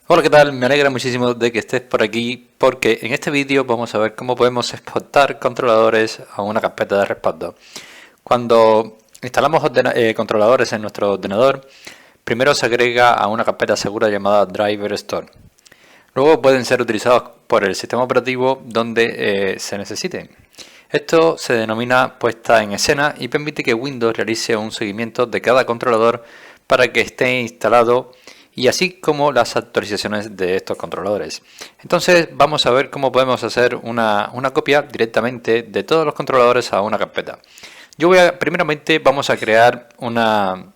Hola, ¿qué tal? Me alegra muchísimo de que estés por aquí porque en este vídeo vamos a ver cómo podemos exportar controladores a una carpeta de respaldo. Cuando instalamos controladores en nuestro ordenador, primero se agrega a una carpeta segura llamada Driver Store. Luego pueden ser utilizados por el sistema operativo donde se necesiten. Esto se denomina puesta en escena y permite que Windows realice un seguimiento de cada controlador para que esté instalado y así como las actualizaciones de estos controladores. Entonces vamos a ver cómo podemos hacer una copia directamente de todos los controladores a una carpeta. Primeramente vamos a crear una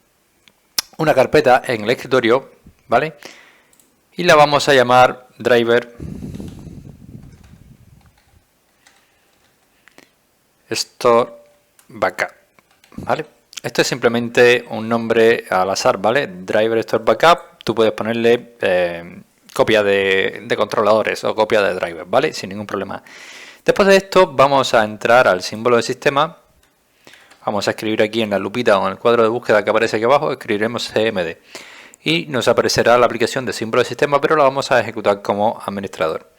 carpeta en el escritorio, ¿vale? Y la vamos a llamar Driver Store Backup, ¿vale? Esto es simplemente un nombre al azar, ¿vale? Driver Store Backup. Tú puedes ponerle copia de controladores o copia de driver, ¿vale? Sin ningún problema. Después de esto vamos a entrar al símbolo de sistema. Vamos a escribir aquí en la lupita o en el cuadro de búsqueda que aparece aquí abajo, escribiremos CMD. Y nos aparecerá la aplicación de símbolo de sistema, pero la vamos a ejecutar como administrador.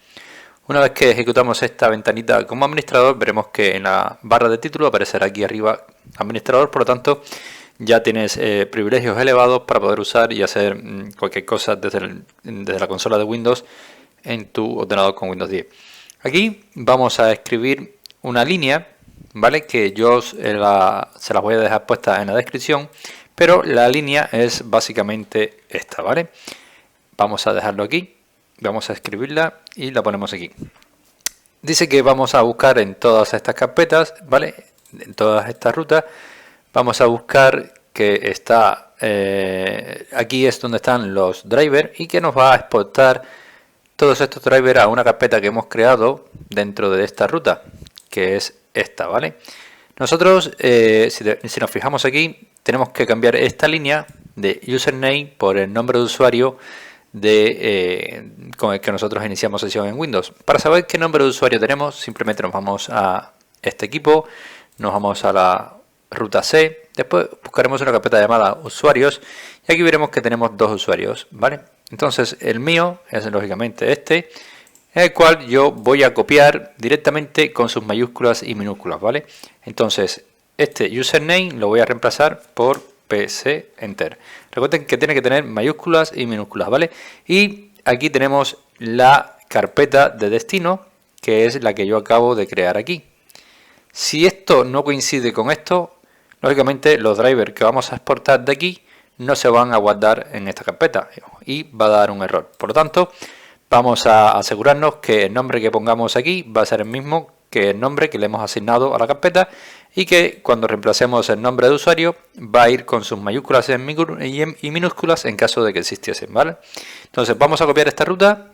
Una vez que ejecutamos esta ventanita como administrador, veremos que en la barra de título aparecerá aquí arriba administrador, por lo tanto ya tienes privilegios elevados para poder usar y hacer cualquier cosa desde la consola de Windows en tu ordenador con Windows 10. Aquí vamos a escribir una línea, ¿vale? Que yo se las voy a dejar puesta en la descripción, pero la línea es básicamente esta, ¿vale? Vamos a dejarlo aquí, vamos a escribirla y la ponemos aquí. Dice que vamos a buscar en todas estas carpetas, ¿vale? En todas estas rutas. Vamos a buscar que está aquí es donde están los drivers y que nos va a exportar todos estos drivers a una carpeta que hemos creado dentro de esta ruta, que es esta, ¿vale? Nosotros, si nos fijamos aquí, tenemos que cambiar esta línea de username por el nombre de usuario con el que nosotros iniciamos sesión en Windows. Para saber qué nombre de usuario tenemos, simplemente nos vamos a este equipo, nos vamos a la ruta C, después buscaremos una carpeta llamada usuarios y aquí veremos que tenemos dos usuarios, ¿vale? Entonces el mío es lógicamente este, en el cual yo voy a copiar directamente con sus mayúsculas y minúsculas, ¿vale? Entonces este username lo voy a reemplazar por PC Enter. Recuerden que tiene que tener mayúsculas y minúsculas, ¿vale? Y aquí tenemos la carpeta de destino, que es la que yo acabo de crear aquí. Si esto no coincide con esto, lógicamente los drivers que vamos a exportar de aquí no se van a guardar en esta carpeta y va a dar un error. Por lo tanto, vamos a asegurarnos que el nombre que pongamos aquí va a ser el mismo que el nombre que le hemos asignado a la carpeta y que cuando reemplacemos el nombre de usuario va a ir con sus mayúsculas y minúsculas en caso de que existiesen, ¿vale? Entonces vamos a copiar esta ruta.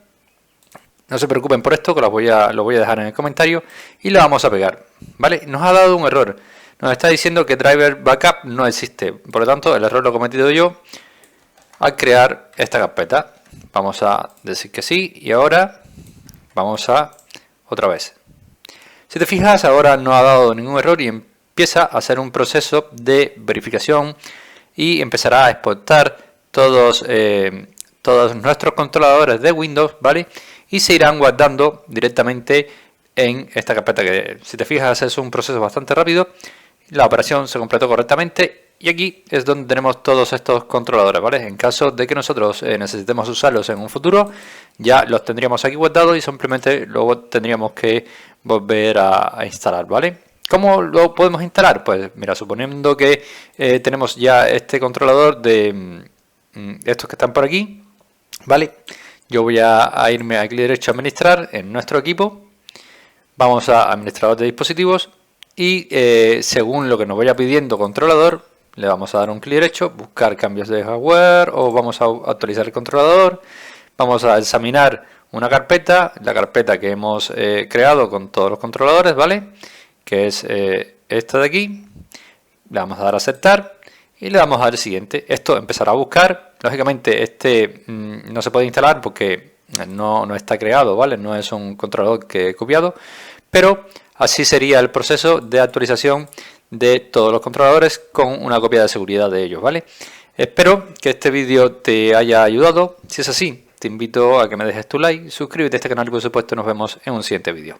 No se preocupen por esto, que lo voy a dejar en el comentario y lo vamos a pegar, ¿vale? Nos ha dado un error. Nos está diciendo que driver backup no existe. Por lo tanto, el error lo he cometido yo al crear esta carpeta. Vamos a decir que sí y ahora vamos a otra vez. Si te fijas, ahora no ha dado ningún error y empieza a hacer un proceso de verificación y empezará a exportar todos nuestros controladores de Windows, ¿vale? Y se irán guardando directamente en esta carpeta que, si te fijas, es un proceso bastante rápido. La operación se completó correctamente y aquí es donde tenemos todos estos controladores, ¿vale? En caso de que nosotros necesitemos usarlos en un futuro, ya los tendríamos aquí guardados y simplemente luego tendríamos que volver a instalar, ¿vale? ¿Cómo lo podemos instalar? Pues mira, suponiendo que tenemos ya este controlador de estos que están por aquí, ¿vale? Yo voy a irme a clic derecho a administrar en nuestro equipo. Vamos a administrador de dispositivos y según lo que nos vaya pidiendo controlador, le vamos a dar un clic derecho, buscar cambios de hardware o vamos a actualizar el controlador. Vamos a examinar una carpeta, la carpeta que hemos creado con todos los controladores, ¿vale? Que es esta de aquí. Le vamos a dar a aceptar y le vamos a dar el siguiente. Esto empezará a buscar. Lógicamente este no se puede instalar porque no está creado, ¿vale? No es un controlador que he copiado, pero así sería el proceso de actualización de todos los controladores con una copia de seguridad de ellos, ¿vale? Espero que este vídeo te haya ayudado. Si es así, te invito a que me dejes tu like, suscríbete a este canal y por supuesto nos vemos en un siguiente vídeo.